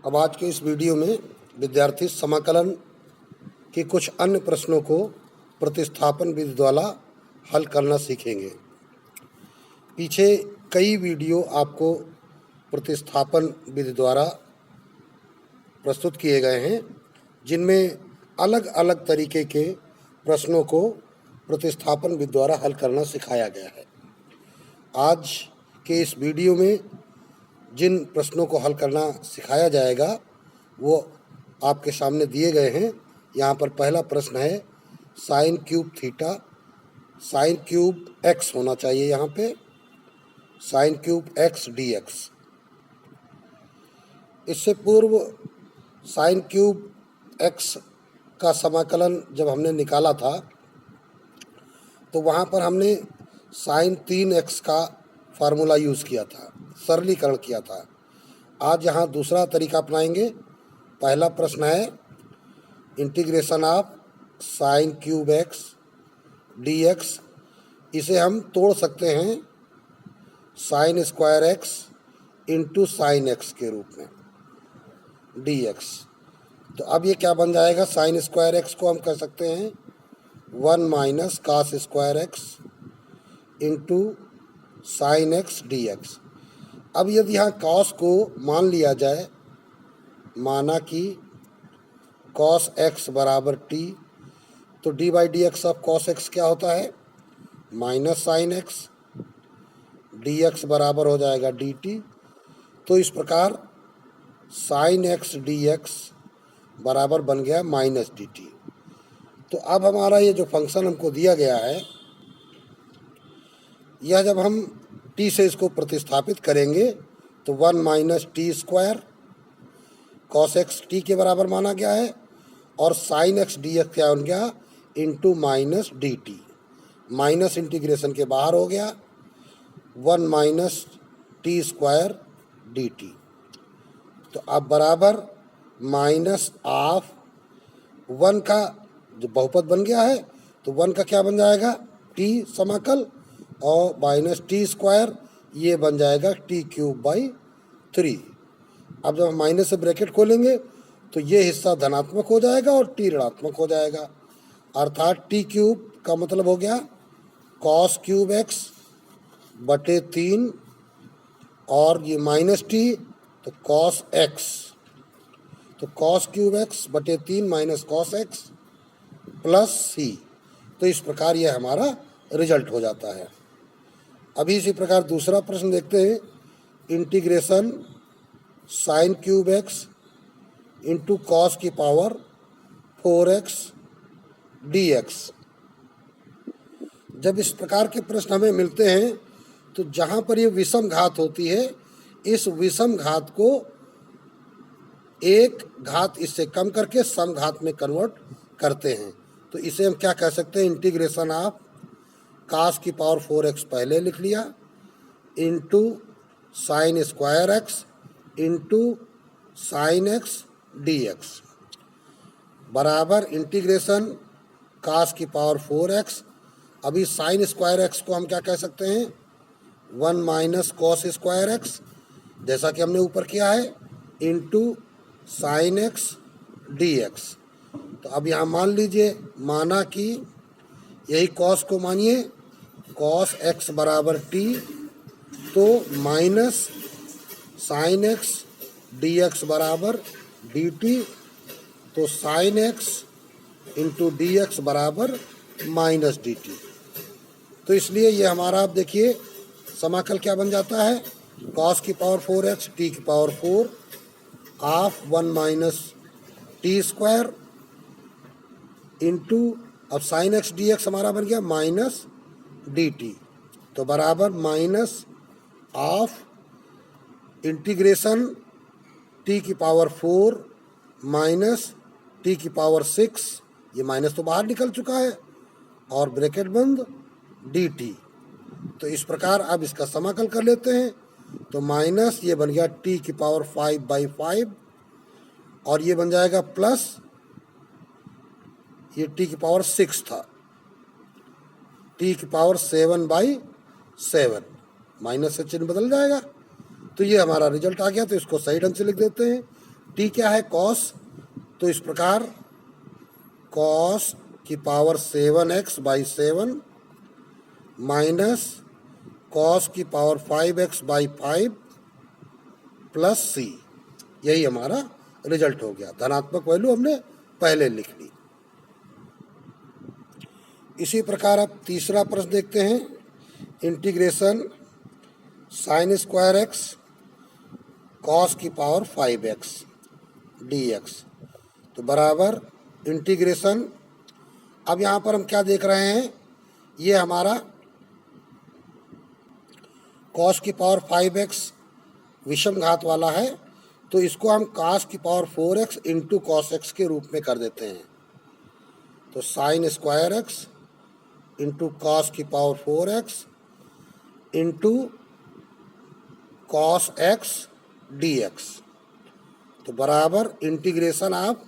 अब आज के इस वीडियो में विद्यार्थी समाकलन के कुछ अन्य प्रश्नों को प्रतिस्थापन विधि द्वारा हल करना सीखेंगे। पीछे कई वीडियो आपको प्रतिस्थापन विधि द्वारा प्रस्तुत किए गए हैं, जिनमें अलग अलग तरीके के प्रश्नों को प्रतिस्थापन विधि द्वारा हल करना सिखाया गया है। आज के इस वीडियो में जिन प्रश्नों को हल करना सिखाया जाएगा वो आपके सामने दिए गए हैं। यहाँ पर पहला प्रश्न है sine cube theta, sign cube x होना चाहिए, यहाँ पे sign cube x d x. इससे पूर्व साइन क्यूब एक्स का समाकलन जब हमने निकाला था तो वहाँ पर हमने साइन 3x का फार्मूला यूज़ किया था, सरलीकरण किया था। आज यहाँ दूसरा तरीका अपनाएंगे। पहला प्रश्न है integration of sine cube x d x. इसे हम तोड़ सकते हैं sign square x into sine x के रूप में डी एक्स। तो अब ये क्या बन जाएगा, साइन स्क्वायर एक्स को हम कह सकते हैं 1 minus cos square x into sine x d x. अब यदि यहाँ कॉस को मान लिया जाए, माना कि कॉस एक्स बराबर टी, तो D by D x of cos x क्या होता है, minus sign x, d x बराबर हो जाएगा डी टी। तो इस प्रकार साइन एक्स डी एक्स बराबर बन गया माइनस डी टी। तो अब हमारा ये जो फंक्शन हमको दिया गया है, यह जब हम t से इसको प्रतिस्थापित करेंगे तो 1 minus t square cos x T के बराबर माना गया है, और साइन एक्स डी एक्स क्या बन गया, into minus D T. Minus integration के बाहर हो गया, 1 minus t square D T. तो अब बराबर माइनस ऑफ 1 का जो बहुपद बन गया है, तो 1 का क्या बन जाएगा, टी समाकल, और माइनस टी स्क्वायर ये बन जाएगा टी क्यूब बाई 3। अब जब हम माइनस से ब्रैकेट खोलेंगे तो ये हिस्सा धनात्मक हो जाएगा और टी ऋणात्मक हो जाएगा, अर्थात टी क्यूब का मतलब हो गया कॉस क्यूब एक्स बटे 3, और ये माइनस टी तो कॉस एक्स, तो कॉस क्यूब एक्स बटे 3 माइनस कॉस एक्स प्लस सी। तो इस प्रकार ये हमारा रिजल्ट हो जाता है। अभी इसी प्रकार दूसरा प्रश्न देखते हैं, integration sign cube x into cos की पावर 4x डी एक्स। जब इस प्रकार के प्रश्न हमें मिलते हैं तो जहाँ पर ये विषम घात होती है, इस विषम घात को एक घात इससे कम करके सम घात में कन्वर्ट करते हैं। तो इसे हम क्या कह सकते हैं, इंटीग्रेशन ऑफ कास की पावर 4x पहले लिख लिया, into sine square x into sine x d x बराबर इंटीग्रेशन कास की पावर 4x। अभी साइन स्क्वायर एक्स को हम क्या कह सकते हैं, 1 माइनस कॉस स्क्वायर एक्स, जैसा कि हमने ऊपर किया है, into sine x d x. तो अब यहाँ मान लीजिए, माना कि यही कॉस को मानिए कॉस एक्स बराबर टी, तो minus sign x d x बराबर डी टी, तो sine x into D x बराबर माइनस डी टी। तो इसलिए ये हमारा, आप देखिए समाकल क्या बन जाता है, कॉस की पावर 4x टी की power 4 of 1 minus t square into, अब साइन एक्स डी एक्स हमारा बन गया माइनस डी टी, तो बराबर माइनस ऑफ इंटीग्रेशन टी की पावर 4 माइनस टी की पावर 6, ये माइनस तो बाहर निकल चुका है, और ब्रैकेट बंद डी टी। तो इस प्रकार अब इसका समाकल कर लेते हैं, तो माइनस ये बन गया टी की पावर 5/5, और ये बन जाएगा प्लस, ये टी की पावर 6 था, टी की पावर 7/7, माइनस से चिन्ह बदल जाएगा। तो ये हमारा रिजल्ट आ गया। तो इसको सही ढंग से लिख देते हैं, टी क्या है कॉस, तो इस प्रकार कॉस की पावर 7x/7 माइनस कॉस की पावर 5x/5 प्लस सी, यही हमारा रिजल्ट हो गया। धनात्मक वैल्यू हमने पहले लिख ली। इसी प्रकार अब तीसरा प्रश्न देखते हैं। Integration sign square x cos की पावर 5x dx, तो बराबर इंटीग्रेशन, अब यहाँ पर हम क्या देख रहे हैं, ये हमारा कॉस की पावर 5x विषम घात वाला है, तो इसको हम कॉस की power 4x into cos x के रूप में कर देते हैं। तो sine square x into cos की power 4x into cos x dx, तो बराबर इंटीग्रेशन आप,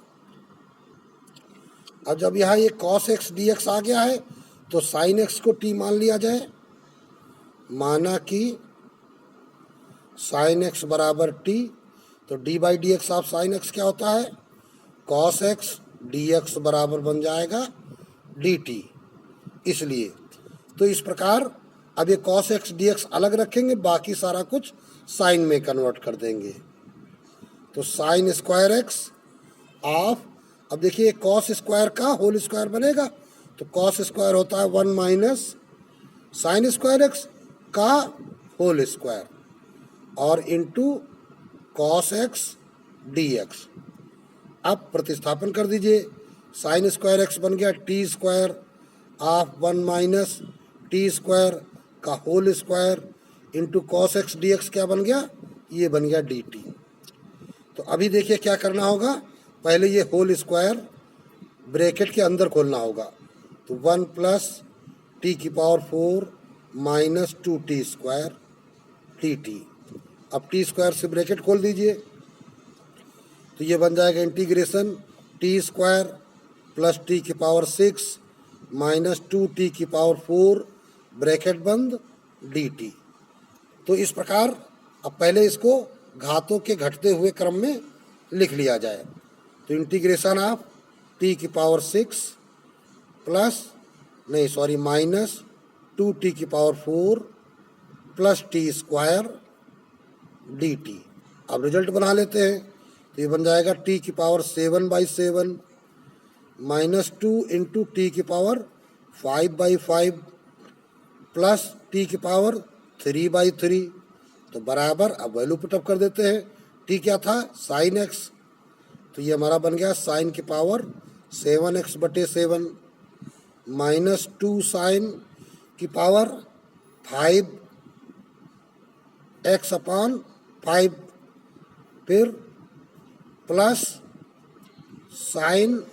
अब जब यहाँ ये कॉस एक्स dx आ गया है तो साइन एक्स को t मान लिया जाए। माना कि साइन एक्स बराबर t, तो d/dx ऑफ साइन एक्स क्या होता है, कॉस एक्स dx बराबर बन जाएगा dt। इसलिए तो इस प्रकार अब ये कॉस एक्स dx अलग रखेंगे, बाकी सारा कुछ साइन में कन्वर्ट कर देंगे। तो साइन स्क्वायर एक्स ऑफ, अब देखिए कॉस स्क्वायर का होल स्क्वायर बनेगा, तो कॉस स्क्वायर होता है 1 माइनस साइन स्क्वायर एक्स का होल स्क्वायर और इंटू कॉस एक्स dx। अब प्रतिस्थापन कर दीजिए, साइन स्क्वायर एक्स बन गया t square of 1 minus t square का whole square into cos x dx क्या बन गया, ये बन गया dt। तो अभी देखिए क्या करना होगा, पहले ये होल स्क्वायर ब्रैकेट के अंदर खोलना होगा, तो 1 प्लस टी की power 4 minus 2t square dt। अब टी स्क्वायर से ब्रैकेट खोल दीजिए, तो ये बन जाएगा integration T square plus T की पावर 6 माइनस 2t की पावर 4 ब्रैकेट बंद dt। तो इस प्रकार अब पहले इसको घातों के घटते हुए क्रम में लिख लिया जाए। तो इंटीग्रेशन ऑफ टी की पावर 6 प्लस नहीं सॉरी माइनस 2t की power 4 plus T square dt। अब रिजल्ट बना लेते हैं, तो ये बन जाएगा t की पावर 7/7 माइनस 2 इंटू टी की पावर 5/5 प्लस टी की पावर 3/3, तो बराबर, अब वैल्यू पुटअप कर देते हैं। टी क्या था साइन एक्स, तो ये हमारा बन गया साइन की पावर 7x/7 माइनस 2 साइन की पावर 5x/5 फिर प्लस साइन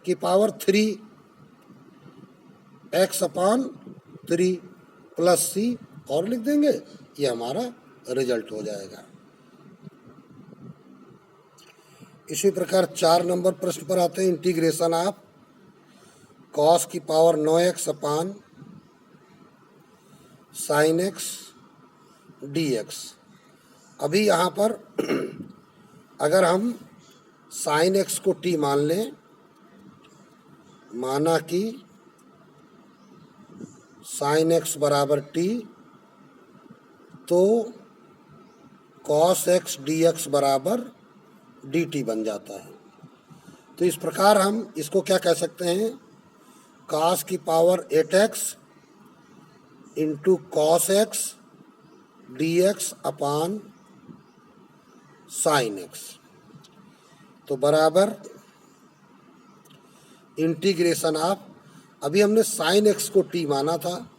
की पावर 3x/3 प्लस सी और लिख देंगे, ये हमारा रिजल्ट हो जाएगा। इसी प्रकार 4 नंबर प्रश्न पर आते हैं। इंटीग्रेशन ऑफ कॉस की power 9x/ sine x dx। अभी यहाँ पर अगर हम साइन एक्स को t मान लें, माना कि साइन एक्स बराबर t, तो कॉस एक्स dx बराबर dt बन जाता है। तो इस प्रकार हम इसको क्या कह सकते हैं, कॉस की power 8x into cos x dx अपान साइन एक्स, तो बराबर इंटीग्रेशन ऑफ, अभी हमने साइन एक्स को t माना था,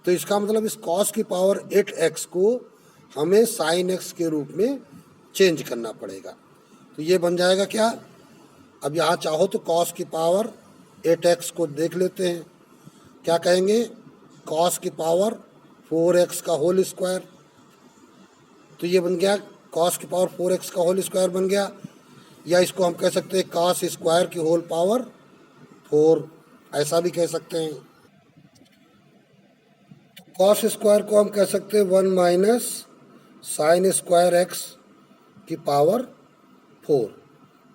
तो इसका मतलब इस कॉस की पावर 8x को हमें साइन एक्स के रूप में चेंज करना पड़ेगा। तो ये बन जाएगा क्या, अब यहाँ चाहो तो कॉस की पावर 8x को देख लेते हैं, क्या कहेंगे, कॉस की पावर 4x का होल स्क्वायर, तो ये बन गया कॉस की पावर 4x का होल स्क्वायर बन गया, या इसको हम कह सकते हैं कॉस स्क्वायर की होल पावर 4, ऐसा भी कह सकते हैं। कॉस स्क्वायर को हम कह सकते हैं 1 माइनस साइन स्क्वायर एक्स की पावर 4।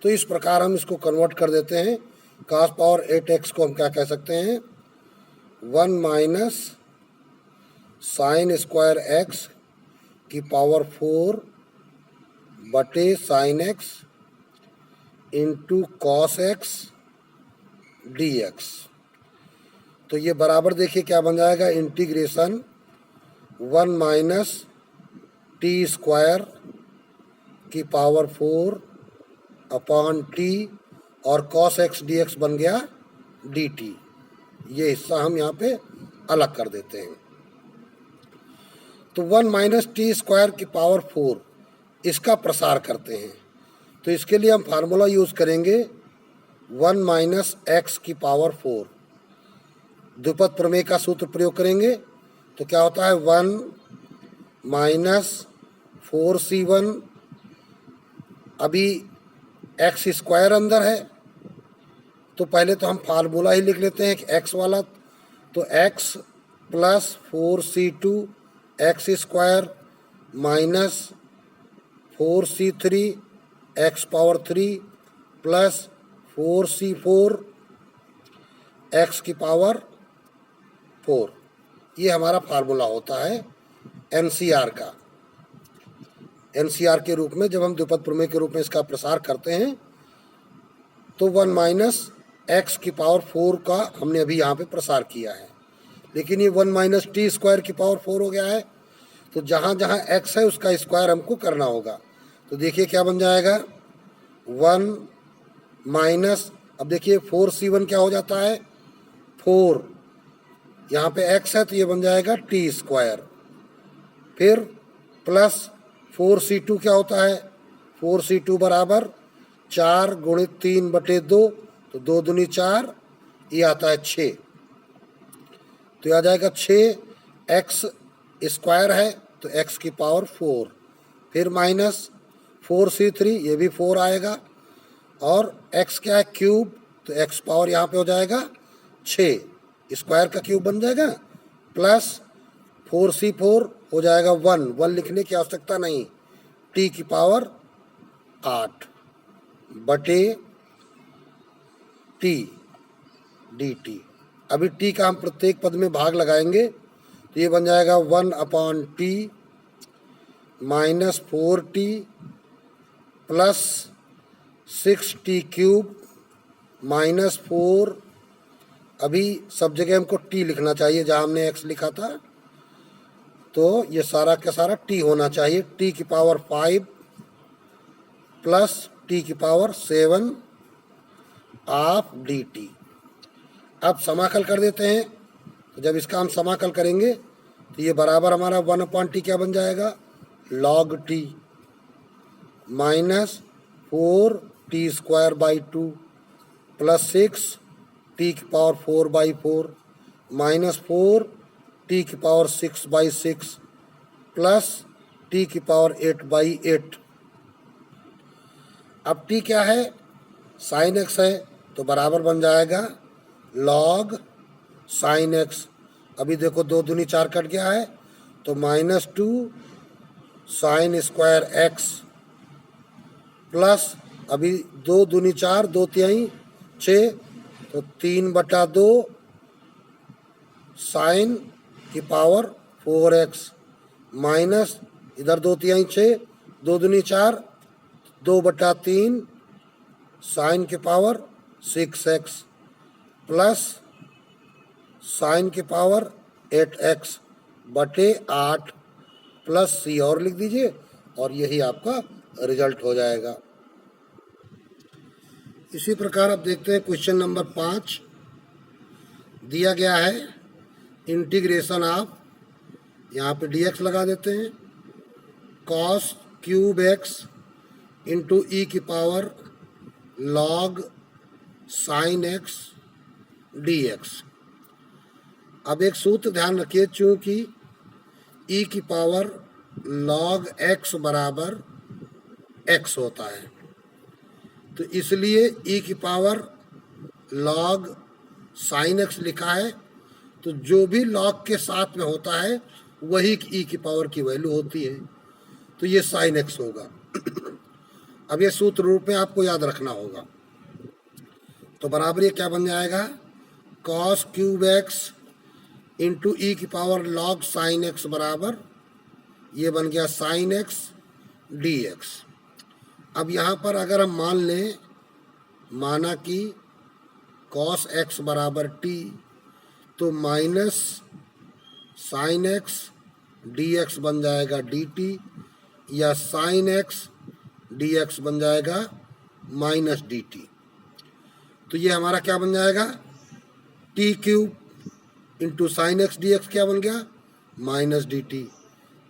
तो इस प्रकार हम इसको कन्वर्ट कर देते हैं। cos पावर 8x को हम क्या कह सकते हैं, 1 माइनस साइन स्क्वायर x की पावर 4 बटे sine x into cos x dx। तो ये बराबर देखिए क्या बन जाएगा, इंटीग्रेशन 1 माइनस टी स्क्वायर की पावर 4 अपॉन टी और कॉस एक्स डी एक्स बन गया डी टी। ये हिस्सा हम यहाँ पे अलग कर देते हैं। तो 1 माइनस टी स्क्वायर की पावर 4 इसका प्रसार करते हैं। तो इसके लिए हम फार्मूला यूज़ करेंगे 1 माइनस एक्स की पावर 4। द्विपद प्रमेय का सूत्र प्रयोग करेंगे तो क्या होता है, 1 माइनस 4c1, अभी एक्स स्क्वायर अंदर है तो पहले तो हम फार्मूला ही लिख लेते हैं कि एक्स वाला। तो x plus 4c2 x square minus 4c3 x power 3 plus 4c4 x की पावर 4। ये हमारा फार्मूला होता है एनसीआर का। एनसीआर के रूप में जब हम द्विपद प्रमेय के रूप में इसका प्रसार करते हैं तो 1 माइनस एक्स की पावर 4 का हमने अभी यहाँ पे प्रसार किया है, लेकिन ये 1 माइनस टी स्क्वायर की पावर 4 हो गया है। तो जहाँ जहाँ एक्स है उसका स्क्वायर हमको करना होगा। तो देखिए क्या बन जाएगा, 1 माइनस, अब देखिए 4c1 क्या हो जाता है 4, यहाँ पे x है तो ये बन जाएगा टी स्क्वायर, फिर प्लस 4c2 क्या होता है, 4c2 बराबर 4 गुणित 3 बटे 2, तो 2 दूनी 4, ये आता है 6। तो ये आ जाएगा 6, x स्क्वायर है तो x की पावर 4, फिर माइनस 4c3, ये भी 4 आएगा, और x क्या है क्यूब, तो x पावर यहाँ पे हो जाएगा 6, स्क्वायर का क्यूब बन जाएगा, प्लस 4c4 हो जाएगा 1 लिखने की आवश्यकता नहीं, t की पावर 8 बटे t dt। अभी t का हम प्रत्येक पद में भाग लगाएंगे तो ये बन जाएगा 1 upon T minus 4t plus 6t cube minus 4, अभी सब जगह हमको t लिखना चाहिए जहाँ हमने x लिखा था, तो ये सारा का सारा t होना चाहिए, t की पावर 5 प्लस t की पावर 7 ऑफ dt। अब समाकल कर देते हैं। तो जब इसका हम समाकल करेंगे तो ये बराबर हमारा 1 अपॉन टी क्या बन जाएगा, log t minus 4t square by 2 plus 6 t की पावर 4 बाई 4 माइनस 4 t की पावर 6 बाई 6 प्लस t की पावर 8 बाई 8। अब t क्या है, साइन x है तो बराबर बन जाएगा log साइन x। अभी देखो 2 दूनी 4 कट गया है तो minus 2 sine square x plus अभी 2 दूनी 4 2 तिहाई 6, तो 3 बटा 2 साइन की पावर 4x माइनस इधर 2 तिहाई 6 2 दूनी 4 2 बटा 3 साइन की पावर 6x प्लस साइन की पावर 8x बटे 8 प्लस c और लिख दीजिए और यही आपका रिजल्ट हो जाएगा। इसी प्रकार अब देखते हैं क्वेश्चन नंबर 5 दिया गया है, इंटीग्रेशन ऑफ, यहाँ पे dx लगा देते हैं, cos cube x into e की power log sine x dx। अब एक सूत्र ध्यान रखिए, चूंकि e की पावर log x बराबर x होता है तो इसलिए e की पावर log साइन x लिखा है, तो जो भी log के साथ में होता है वही e की पावर की वैल्यू होती है, तो ये साइन x होगा। अब ये सूत्र रूप में आपको याद रखना होगा। तो बराबर ये क्या बन जाएगा, cos cube x into e की पावर लॉग साइन एक्स बराबर ये बन गया साइन एक्स डी एक्स। अब यहाँ पर अगर हम मान लें, माना कि कॉस एक्स बराबर टी, तो minus sign x d x बन जाएगा डी टी, या साइन एक्स डी एक्स बन जाएगा माइनस डी टी। तो ये हमारा क्या बन जाएगा, T cube into sine x d x क्या बन गया, माइनस डी टी।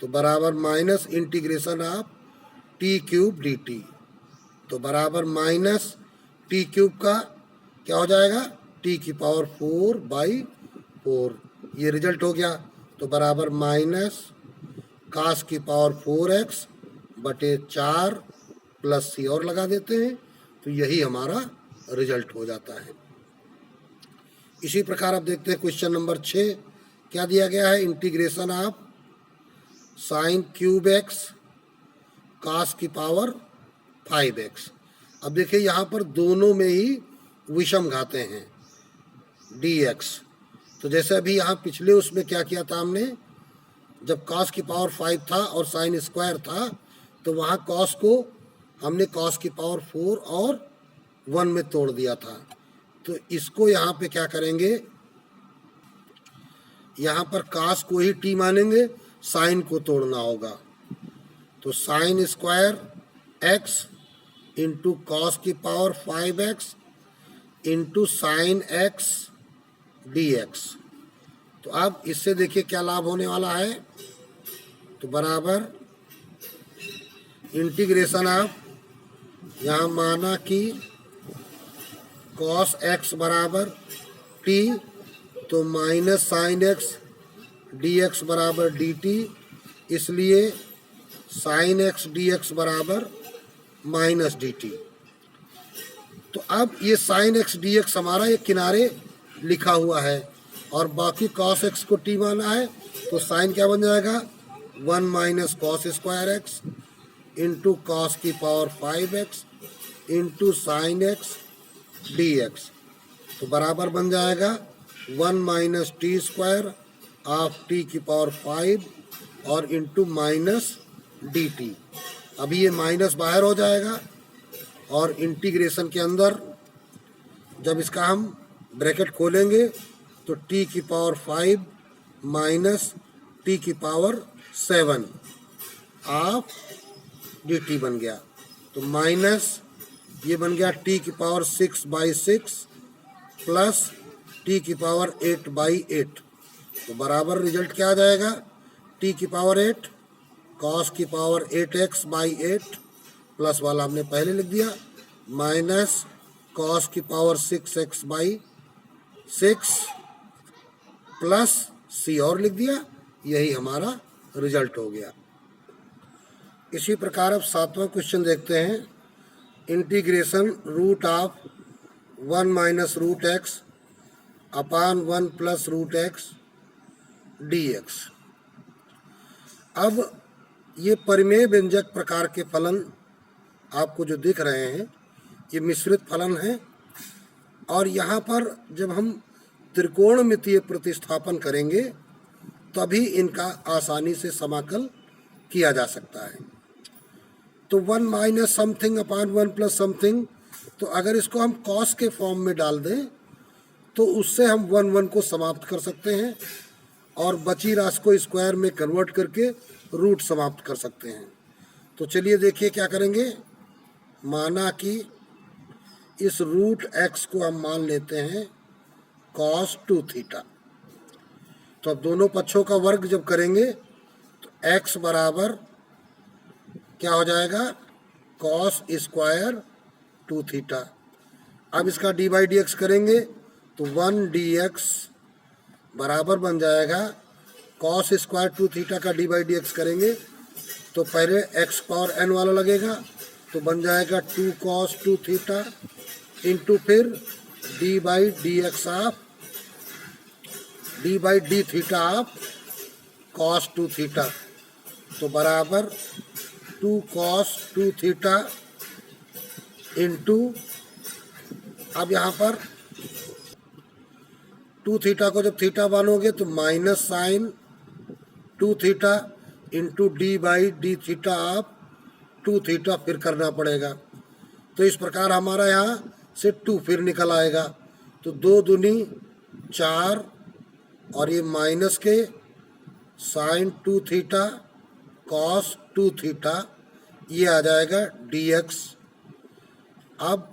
तो बराबर minus integration of T cube D T, तो बराबर माइनस टी क्यूब का क्या हो जाएगा, टी की पावर 4/4, ये रिजल्ट हो गया। तो बराबर माइनस कास की पावर 4x बटे 4 प्लस सी और लगा देते हैं, तो यही हमारा रिजल्ट हो जाता है। इसी प्रकार अब देखते हैं क्वेश्चन नंबर 6 क्या दिया गया है, integration of sine cube x cos की पावर 5x। अब देखिए यहाँ पर दोनों में ही विषम घाते हैं dx। तो जैसे अभी यहाँ पिछले उसमें क्या किया था हमने, जब cos की पावर 5 था और साइन स्क्वायर था, तो वहाँ cos को हमने cos की पावर 4 और 1 में तोड़ दिया था। तो इसको यहाँ पे क्या करेंगे, यहाँ पर cos को ही t मानेंगे, साइन को तोड़ना होगा। तो sine square x into cos की power 5x into sine x d x. तो अब इससे देखिए क्या लाभ होने वाला है, तो बराबर इंटीग्रेशन ऑफ, यहाँ माना कि कॉस एक्स बराबर टी, तो minus sign x d x बराबर डी टी, इसलिए साइन एक्स डी एक्स बराबर माइनस डी टी। तो अब ये साइन एक्स डी एक्स हमारा ये किनारे लिखा हुआ है और बाकी कॉस एक्स को टी माना है, तो साइन क्या बन जाएगा, 1 minus cos square x into cos की power 5x into sine x d x. तो बराबर बन जाएगा 1 minus t square of t की पावर 5 और इंटू माइनस डी टी। अभी ये माइनस बाहर हो जाएगा और इंटीग्रेशन के अंदर जब इसका हम ब्रैकेट खोलेंगे तो t की पावर 5 माइनस t की पावर 7 ऑफ dt बन गया। तो माइनस ये बन गया t की पावर 6/6 प्लस t की पावर 8/8। तो बराबर रिजल्ट क्या आ जाएगा, t की पावर 8 cos की पावर 8x/8 प्लस वाला हमने पहले लिख दिया, माइनस cos की पावर 6x/6 प्लस c और लिख दिया, यही हमारा रिजल्ट हो गया। इसी प्रकार अब 7वां क्वेश्चन देखते हैं, integration root of 1 minus root x upon 1 plus root x dx। अब ये परिमेय व्यंजक प्रकार के फलन आपको जो दिख रहे हैं ये मिश्रित फलन है, और यहाँ पर जब हम त्रिकोणमितीय प्रतिस्थापन करेंगे तभी इनका आसानी से समाकल किया जा सकता है। तो 1 माइनस समथिंग अपान 1 प्लस समथिंग, तो अगर इसको हम कॉस के फॉर्म में डाल दें तो उससे हम 1 को समाप्त कर सकते हैं और बची राशि को स्क्वायर में कन्वर्ट करके रूट समाप्त कर सकते हैं। तो चलिए देखिए क्या करेंगे, माना कि इस रूट एक्स को हम मान लेते हैं cos 2 थीटा। तो अब दोनों पक्षों का वर्ग जब करेंगे तो x बराबर क्या हो जाएगा, cos स्क्वायर 2 थीटा। अब इसका d/dx करेंगे तो 1 dx बराबर बन जाएगा cos स्क्वायर 2 थीटा का d/dx करेंगे तो पहले x पावर n वाला लगेगा, तो बन जाएगा 2 cos 2 थीटा इंटू फिर d/dx of d/d theta of cos 2 theta. तो बराबर 2 cos 2 थीटा इंटू, अब यहाँ पर 2 थीटा को जब थीटा मानोगे तो minus sine 2 theta into d by d theta of 2 theta फिर करना पड़ेगा। तो इस प्रकार हमारा यहाँ से 2 फिर निकल आएगा। तो 2 दूनी 4 और ये माइनस के साइन 2 थीटा कॉस 2 थीटा, ये आ जाएगा dx। अब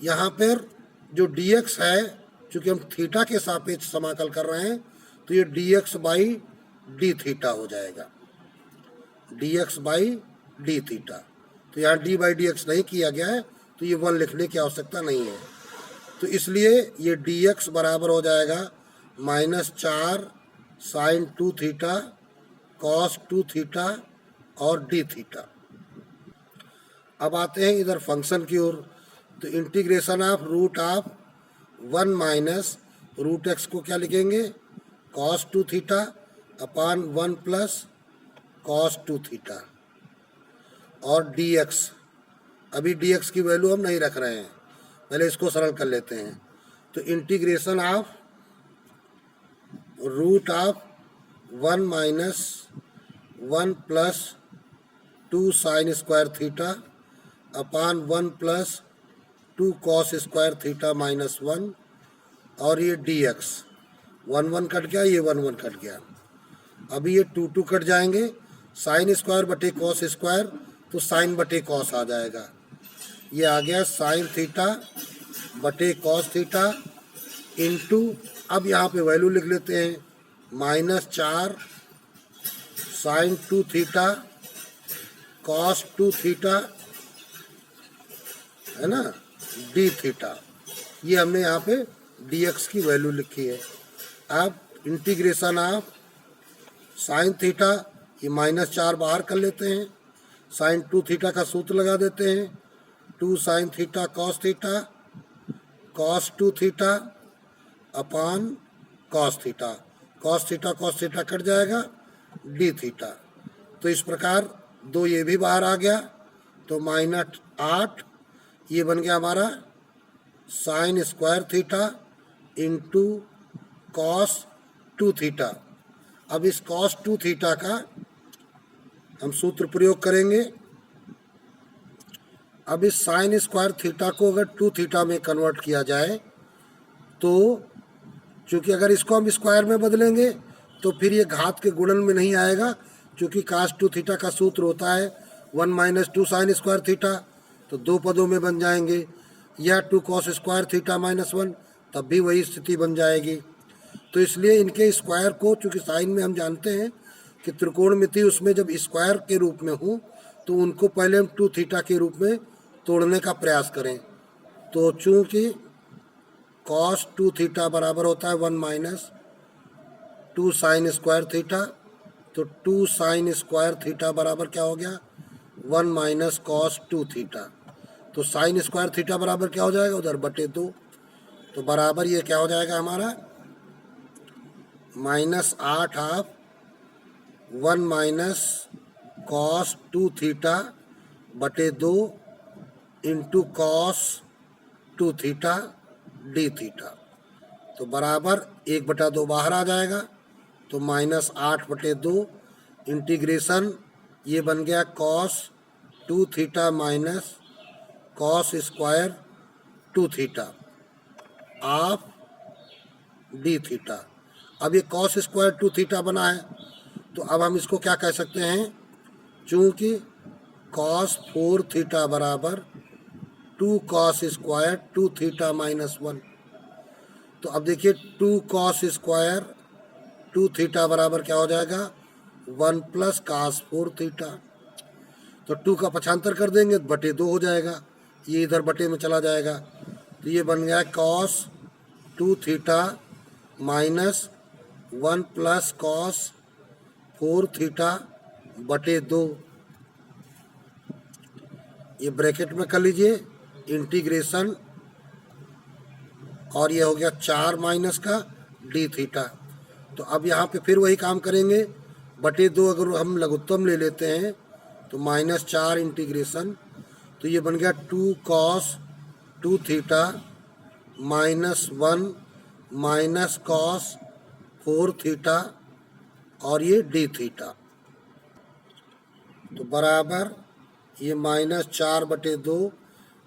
यहाँ पर जो dx है, चूँकि हम थीटा के सापेक्ष समाकल कर रहे हैं, तो ये dx बाई डी थीटा हो जाएगा, dx बाई डी थीटा। तो यहाँ d बाई डी एक्स नहीं किया गया है, तो ये 1 लिखने की आवश्यकता नहीं है। तो इसलिए ये dx बराबर हो जाएगा -4 साइन 2 थीटा कॉस 2 थीटा और डी थीटा। अब आते हैं इधर फंक्शन की ओर। तो integration of root of 1 minus root x को क्या लिखेंगे, cos 2 theta upon 1 plus cos 2 theta और dx। अभी dx की वैल्यू हम नहीं रख रहे हैं, पहले इसको सरल कर लेते हैं। तो integration of root of 1 minus 1 plus 2 sine square theta upon 1 plus 2 cos square theta minus 1 और ये dx। 1 1 कट गया, ये 1 1 कट गया। अभी ये 2 2 कट जाएंगे, साइन स्क्वायर बटे कॉस स्क्वायर, तो साइन बटे कॉस आ जाएगा। ये आ गया साइन थीटा बटे कॉस थीटा इंटू, अब यहाँ पे वैल्यू लिख लेते हैं, -4 साइन 2 थीटा कॉस 2 थीटा, है ना, डी थीटा। ये हमने यहाँ पे dx की वैल्यू लिखी है। अब इंटीग्रेशन ऑफ साइन थीटा, ये -4 बाहर कर लेते हैं, साइन 2 थीटा का सूत्र लगा देते हैं, 2 साइन थीटा कॉस 2 थीटा अपान कॉस थीटा कट जाएगा, डी थीटा। तो इस प्रकार 2 ये भी बाहर आ गया, तो -8 ये बन गया हमारा sign square theta into cos 2 theta. अब इस कॉस 2 थीटा का हम सूत्र प्रयोग करेंगे। अब इस साइन स्क्वायर थीटा को अगर 2 थीटा में कन्वर्ट किया जाए, तो चूँकि अगर इसको हम स्क्वायर में बदलेंगे तो फिर ये घात के गुणन में नहीं आएगा, क्योंकि कास 2 थीटा का सूत्र होता है 1 माइनस 2 साइन स्क्वायर थीटा, तो 2 पदों में बन जाएंगे, या 2 कॉस स्क्वायर थीटा माइनस 1, तब भी वही स्थिति बन जाएगी। तो इसलिए इनके स्क्वायर को, चूँकि साइन में हम जानते हैं कि त्रिकोणमिति उसमें जब स्क्वायर के रूप में हो, तो उनको पहले हम 2 थीटा के रूप में तोड़ने का प्रयास करें। तो चूँकि कॉस 2 थीटा बराबर होता है 1 माइनस 2 साइन स्क्वायर थीटा, तो 2 साइन स्क्वायर थीटा बराबर क्या हो गया, 1 माइनस कॉस 2 थीटा। तो साइन स्क्वायर थीटा बराबर क्या हो जाएगा, उधर बटे 2, तो बराबर ये क्या हो जाएगा हमारा -8 ऑफ 1 माइनस कॉस 2 थीटा बटे 2 into cos 2 theta D theta. तो बराबर 1/2 बाहर आ जाएगा, तो -8 बटे 2 इंटीग्रेशन, ये बन गया cos 2 theta minus cos square 2 theta of d theta. अब ये कॉस स्क्वायर 2 थीटा बना है, तो अब हम इसको क्या कह सकते हैं, चूँकि कॉस 4 थीटा बराबर 2 कॉस स्क्वायर 2 थीटा माइनस 1। तो अब देखिए 2 कॉस स्क्वायर 2 थीटा बराबर क्या हो जाएगा, 1 प्लस कॉस 4 थीटा। तो 2 का पक्षांतर कर देंगे तो बटे 2 हो जाएगा, ये इधर बटे में चला जाएगा, तो ये बन गया cos 2 theta minus 1 plus cos 4 theta बटे 2। ये ब्रैकेट में कर लीजिए इंटीग्रेशन, और ये हो गया 4 माइनस का डी थीटा। तो अब यहाँ पे फिर वही काम करेंगे, बटे 2 अगर हम लघुत्तम ले लेते हैं तो -4 इंटीग्रेशन, तो ये बन गया 2 cos 2 theta -1 minus cos 4 theta और ये डी थीटा, तो बराबर ये -4/2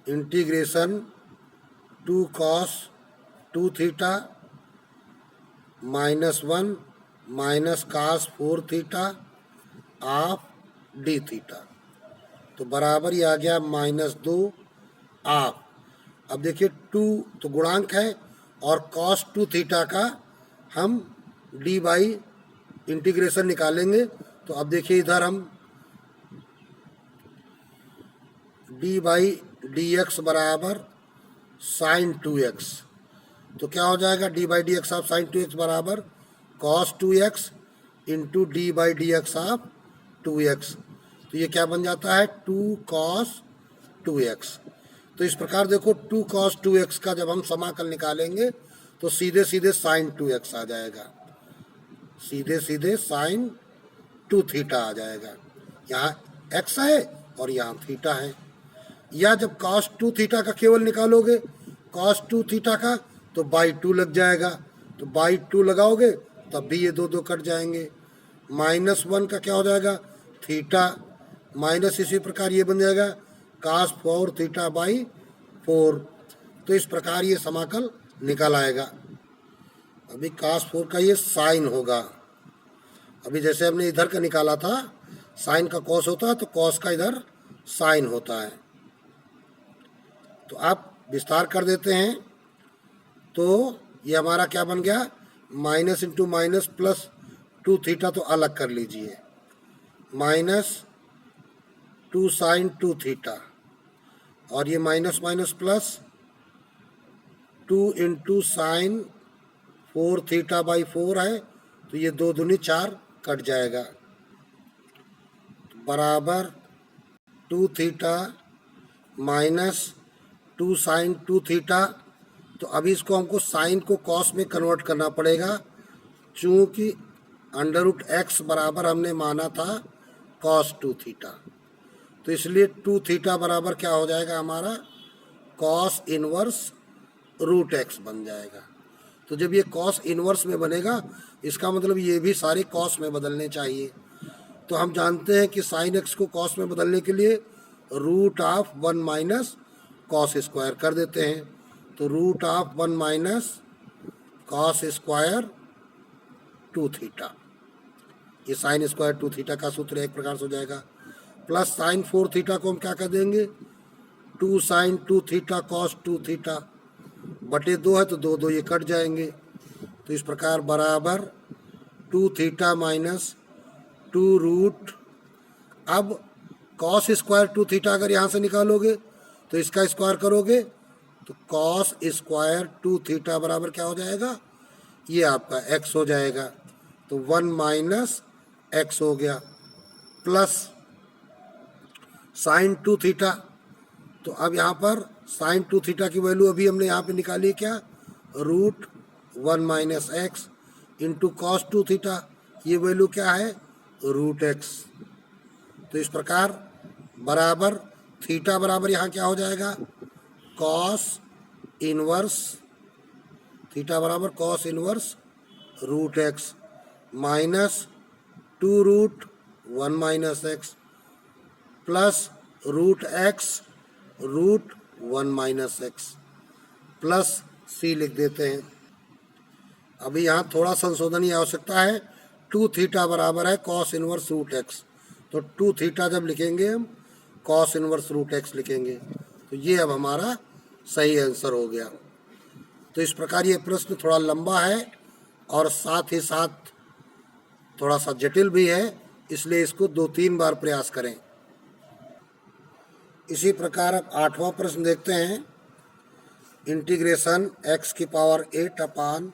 integration 2 cos 2 theta -1 minus cos 4 theta of d theta, तो बराबर ये आ गया -2 ऑफ। अब देखिए 2 तो गुणांक है और cos 2 थीटा का हम d बाई इंटीग्रेशन निकालेंगे। तो अब देखिए इधर हम d बाई डी एक्स बराबर साइन 2x, तो क्या हो जाएगा d by D x of sine 2x बराबर cos 2x into d by D x of 2x, तो ये क्या बन जाता है 2 cos 2x। तो इस प्रकार देखो 2 cos 2x का जब हम समाकल निकालेंगे तो सीधे सीधे साइन 2x आ जाएगा, सीधे सीधे साइन 2 थीटा आ जाएगा। यहाँ x है और यहाँ थीटा है। या जब cos 2 थीटा का केवल निकालोगे cos 2 थीटा का तो बाई 2 लग जाएगा, तो बाई 2 लगाओगे तब भी ये 2 कट जाएंगे। -1 का क्या हो जाएगा थीटा, माइनस इसी प्रकार ये बन जाएगा cos 4 थीटा बाई 4, तो इस प्रकार ये समाकल निकल आएगा। अभी cos 4 का ये साइन होगा, अभी जैसे हमने इधर का निकाला था साइन का cos होता है तो cos का इधर साइन होता है। तो आप विस्तार कर देते हैं तो ये हमारा क्या बन गया minus into minus plus 2 theta, तो अलग कर लीजिए -2 साइन 2 थीटा और ये minus minus plus 2 into sine 4 theta by 4 है, तो ये 2 दूनी 4 कट जाएगा, बराबर 2 थीटा माइनस 2 साइन 2 थीटा। तो अभी इसको हमको साइन को कॉस में कन्वर्ट करना पड़ेगा, चूँकि √x बराबर हमने माना था cos 2 थीटा, तो इसलिए 2 थीटा बराबर क्या हो जाएगा हमारा cos इनवर्स √x बन जाएगा। तो जब ये cos इनवर्स में बनेगा इसका मतलब ये भी सारे cos में बदलने चाहिए। तो हम जानते हैं कि sin x को cos में बदलने के लिए √1 माइनस cos स्क्वायर कर देते हैं, तो √1 माइनस cos स्क्वायर 2 थीटा, ये साइन स्क्वायर 2 थीटा का सूत्र एक प्रकार से हो जाएगा, प्लस साइन 4 थीटा को हम क्या कर देंगे 2 साइन 2 थीटा cos 2 थीटा बटे 2 है तो 2 ये कट जाएंगे, तो इस प्रकार बराबर 2 थीटा माइनस 2 रूट। अब cos स्क्वायर 2 थीटा अगर यहाँ से निकालोगे तो इसका स्क्वायर करोगे तो cos स्क्वायर 2 थीटा बराबर क्या हो जाएगा ये आपका x हो जाएगा, तो 1 माइनस x हो गया, प्लस साइन 2 थीटा। तो अब यहाँ पर साइन 2 थीटा की वैल्यू अभी हमने यहाँ पे निकाली क्या √1 minus x into cos 2 theta, ये वैल्यू क्या है √x। तो इस प्रकार बराबर थीटा बराबर यहाँ क्या हो जाएगा cos इनवर्स थीटा बराबर cos inverse √x minus 2√1 minus x plus √x √1 minus x plus c लिख देते हैं। अभी यहाँ थोड़ा संशोधन की आवश्यकता है, 2 थीटा बराबर है cos इनवर्स √x, तो 2 थीटा जब लिखेंगे हम cos इनवर्स √x लिखेंगे, तो ये अब हमारा सही आंसर हो गया। तो इस प्रकार ये प्रश्न थोड़ा लंबा है और साथ ही साथ थोड़ा सा जटिल भी है, इसलिए इसको 2-3 बार प्रयास करें। इसी प्रकार अब 8वां प्रश्न देखते हैं, इंटीग्रेशन x की power 8 upon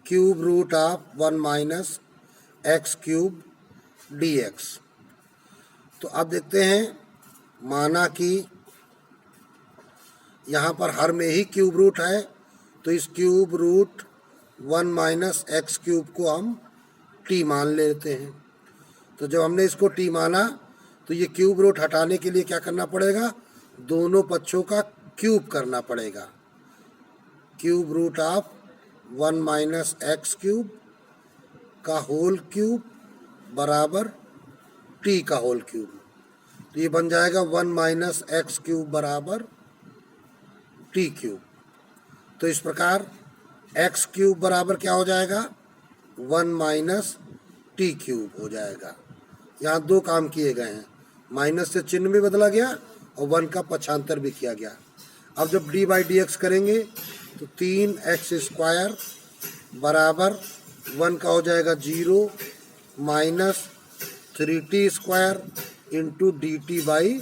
cube root of 1 minus x cube dx। तो अब देखते हैं, माना कि यहाँ पर हर में ही क्यूब रूट है, तो इस cube root 1 minus x cube को हम t मान लेते हैं। तो जब हमने इसको t माना तो ये क्यूब रूट हटाने के लिए क्या करना पड़ेगा, दोनों पक्षों का क्यूब करना पड़ेगा। Cube root of 1 minus x cube का होल क्यूब बराबर टी का होल क्यूब। तो ये बन जाएगा 1 माइनस एक्स क्यूब बराबर टी क्यूब। तो इस प्रकार एक्स क्यूब बराबर क्या हो जाएगा, 1 माइनस टी क्यूब हो जाएगा। यहाँ दो काम किए गए हैं, माइनस से चिन्ह भी बदला गया और 1 का पक्षांतर भी किया गया। अब जब डी बाई डी एक्स करेंगे तो 3x² बराबर 1 का हो जाएगा 0 minus 3t² into D T by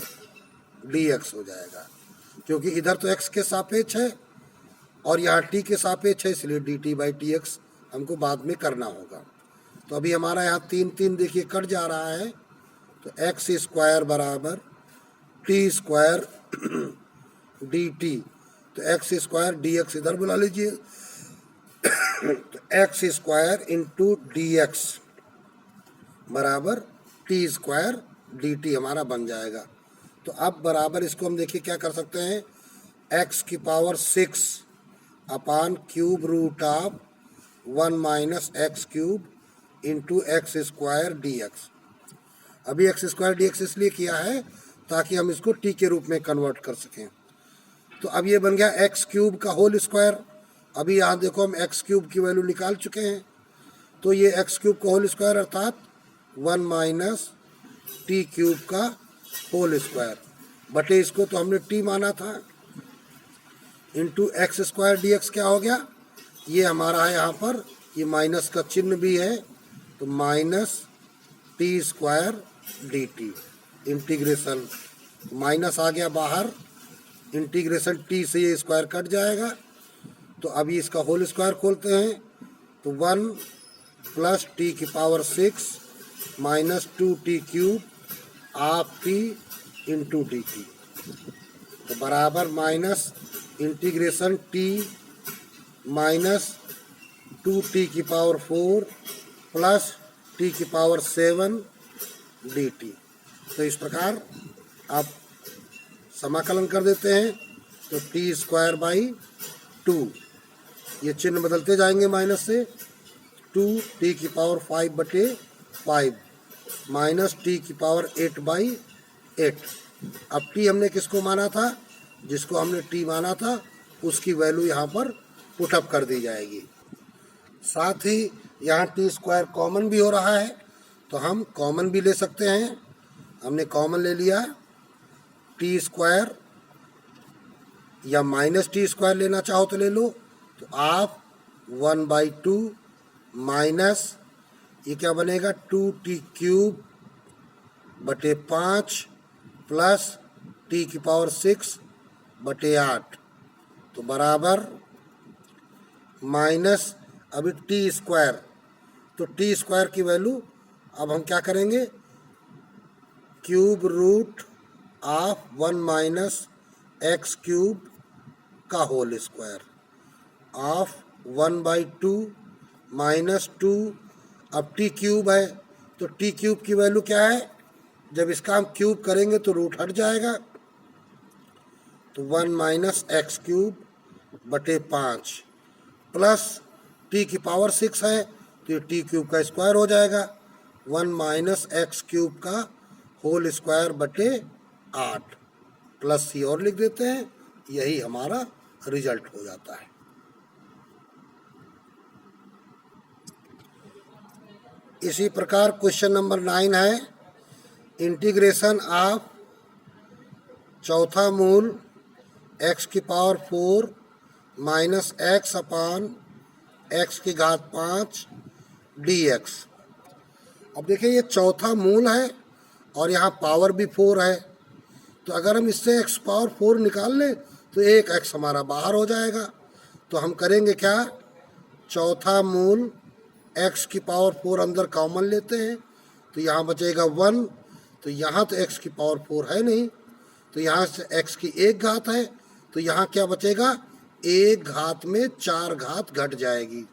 D x हो जाएगा, क्योंकि इधर तो x के सापेक्ष है और यहाँ t के सापेक्ष है, इसलिए D T by T x हमको बाद में करना होगा। तो अभी हमारा यहाँ 3 देखिए कट जा रहा है, तो x² बराबर t² डी टी, तो x² dx इधर बुला लीजिए, तो x² इंटू डी एक्स बराबर t² dt हमारा बन जाएगा। तो अब बराबर इसको हम देखिए क्या कर सकते हैं, x की power 6 upon cube root of 1 minus x cube into x² dx। अभी x² dx इसलिए किया है ताकि हम इसको t के रूप में कन्वर्ट कर सकें। तो अब ये बन गया एक्स क्यूब का होल स्क्वायर। अभी यहाँ देखो हम एक्स क्यूब की वैल्यू निकाल चुके हैं, तो ये एक्स क्यूब का होल स्क्वायर अर्थात 1 माइनस टी क्यूब का होल स्क्वायर बटे इसको तो हमने टी माना था, इंटू x² dx क्या हो गया, ये हमारा है यहाँ पर, ये माइनस का चिन्ह भी है, तो minus t² dt integration, minus आ गया बाहर, इंटीग्रेशन t से ये स्क्वायर कट जाएगा। तो अभी इसका होल स्क्वायर खोलते हैं, तो 1 प्लस टी की power 6 minus 2t cube of T into D T, तो बराबर minus integration t minus 2t की पावर 4 प्लस t की पावर 7 डी टी। तो इस प्रकार आप समाकलन कर देते हैं, तो t² बाई 2, ये चिन्ह बदलते जाएंगे माइनस से, 2t की पावर 5 बटे 5 माइनस t की पावर 8 बाई 8। अब t हमने किसको माना था, जिसको हमने t माना था उसकी वैल्यू यहाँ पर पुटअप कर दी जाएगी। साथ ही यहाँ t² कॉमन भी हो रहा है, तो हम कॉमन भी ले सकते हैं। हमने कॉमन ले लिया, t² या माइनस t² लेना चाहो तो ले लो, तो आप 1/2 माइनस ये क्या बनेगा 2t क्यूब बटे 5 प्लस t की पावर 6 बटे 8, तो बराबर माइनस अभी t², तो t² की वैल्यू अब हम क्या करेंगे, cube root of 1 minus x cube का होल स्क्वायर ऑफ 1/2 माइनस 2, अब टी क्यूब है तो टी क्यूब की वैल्यू क्या है, जब इसका हम क्यूब करेंगे तो रूट हट जाएगा, तो 1 माइनस एक्स क्यूब बटे 5 प्लस टी की पावर 6 है तो ये टी क्यूब का स्क्वायर हो जाएगा, 1 माइनस एक्स क्यूब का होल स्क्वायर बटे 8 प्लस सी और लिख देते हैं, यही हमारा रिजल्ट हो जाता है। इसी प्रकार क्वेश्चन नंबर 9 है, इंटीग्रेशन ऑफ चौथा मूल x की पावर 4 माइनस एक्स अपान x की घात 5 dx। अब देखिए ये चौथा मूल है और यहाँ पावर भी 4 है, तो अगर हम इससे x पावर 4 निकाल लें तो एक x हमारा बाहर हो जाएगा। तो हम करेंगे क्या, चौथा मूल x की पावर 4 अंदर कॉमन लेते हैं, तो यहाँ बचेगा 1, तो यहाँ तो x की पावर 4 है नहीं, तो यहाँ से x की एक घात है, तो यहाँ क्या बचेगा, एक घात में 4 घात घट जाएगी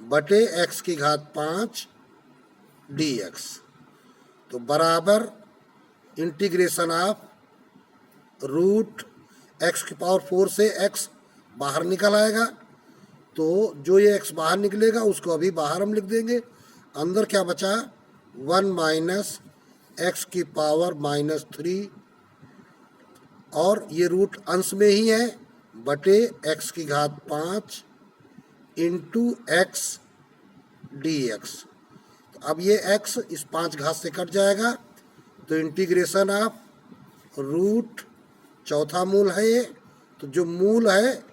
बटे x की घात 5 dx, तो बराबर इंटीग्रेशन ऑफ रूट एक्स की पावर 4 से एक्स बाहर निकल आएगा, तो जो ये एक्स बाहर निकलेगा उसको अभी बाहर हम लिख देंगे। अंदर क्या बचा, 1 माइनस एक्स की पावर -3, और ये रूट अंश में ही है, बटे एक्स की घात 5 इंटू एक्स डी एक्स। तो अब ये एक्स इस 5 घात से कट जाएगा, तो इंटीग्रेशन ऑफ रूट चौथा मूल है ये, तो जो मूल है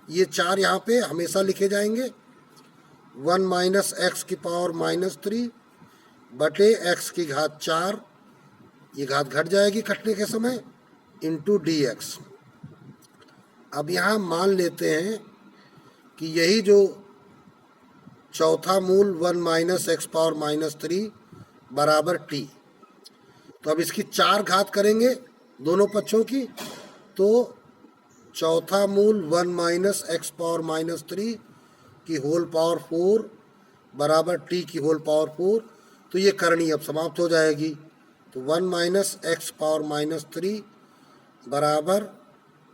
ये 4 यहाँ पे हमेशा लिखे जाएंगे। 1 माइनस एक्स की पावर -3 बटे एक्स की घात 4, ये घात घट जाएगी कटने के समय, इंटू डी एक्स। अब यहाँ मान लेते हैं कि यही जो चौथा मूल 1 माइनस एक्स पावर -3 बराबर टी, तो अब इसकी 4 घात करेंगे दोनों पक्षों की, तो चौथा मूल 1 माइनस एक्स पावर -3 की होल पावर 4 बराबर टी की होल पावर 4, तो ये करनी अब समाप्त हो जाएगी। तो 1 माइनस एक्स पावर -3 बराबर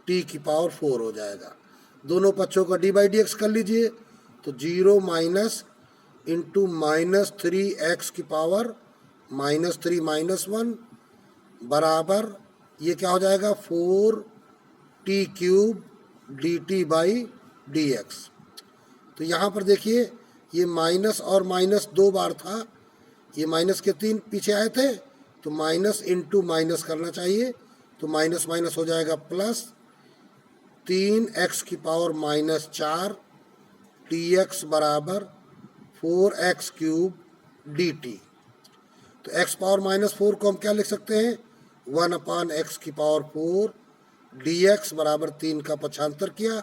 टी की पावर 4 हो जाएगा। दोनों पक्षों का डी/डी(x) कर लीजिए, तो 0 माइनस इंटू -3x की पावर -3 -1 बराबर ये क्या हो जाएगा, 4t³ dt/dx। तो यहाँ पर देखिए ये माइनस और माइनस 2 बार था, ये माइनस के 3 पीछे आए थे, तो माइनस इंटू माइनस करना चाहिए, तो माइनस माइनस हो जाएगा प्लस 3x की पावर -4 dx बराबर 4x³ dt। तो x पावर -4 को हम क्या लिख सकते हैं, 1/x की पावर 4 dx बराबर 3 का पक्षांतर किया,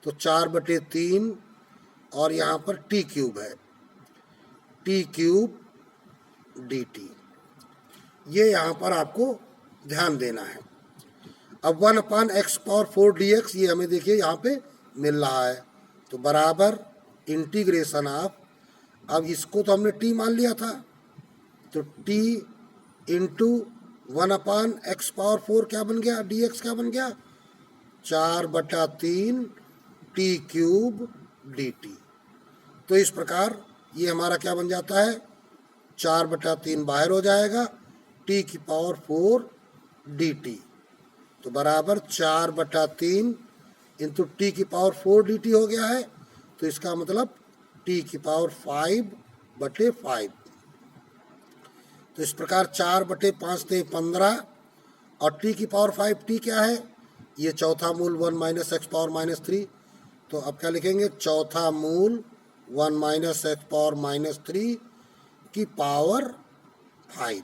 तो 4/3, और यहाँ पर t³ है, t³ dt। ये यहाँ पर आपको ध्यान देना है। अब 1/x पावर 4 dx ये हमें देखिए यहाँ पे मिल रहा है, तो बराबर इंटीग्रेशन ऑफ, अब इसको तो हमने t मान लिया था, तो t इंटू 1/x पावर 4 क्या बन गया, dx क्या बन गया, 4/3 t³ dt। तो इस प्रकार ये हमारा क्या बन जाता है, 4/3 बाहर हो जाएगा, t की पावर 4 dt, तो बराबर 4/3 इंटू टी की पावर 4 dt हो गया है, तो इसका मतलब t की पावर 5/5। तो इस प्रकार 4/5 से 15, और t की पावर 5t क्या है, ये चौथा मूल 1 माइनस एक्स पावर -3, तो अब क्या लिखेंगे, चौथा मूल 1 माइनस एक्स पावर -3 की पावर 5।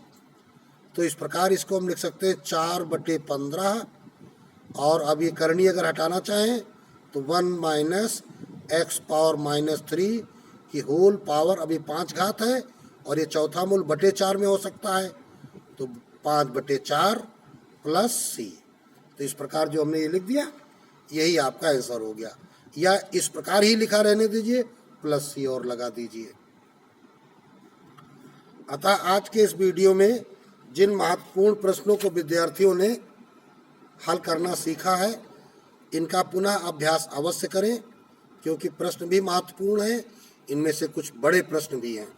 तो इस प्रकार इसको हम लिख सकते हैं 4/15, और अब ये करनी अगर हटाना चाहें तो 1 माइनस एक्स पावर -3 की होल पावर, अभी 5 घात है और ये चौथा मूल /4 में हो सकता है, तो 5/4 प्लस सी। तो इस प्रकार जो हमने ये लिख दिया, यही आपका आंसर हो गया, या इस प्रकार ही लिखा रहने दीजिए, प्लस सी और लगा दीजिए। अतः आज के इस वीडियो में जिन महत्वपूर्ण प्रश्नों को विद्यार्थियों ने हल करना सीखा है, इनका पुनः अभ्यास अवश्य करें, क्योंकि प्रश्न भी महत्वपूर्ण हैं, इनमें से कुछ बड़े प्रश्न भी हैं।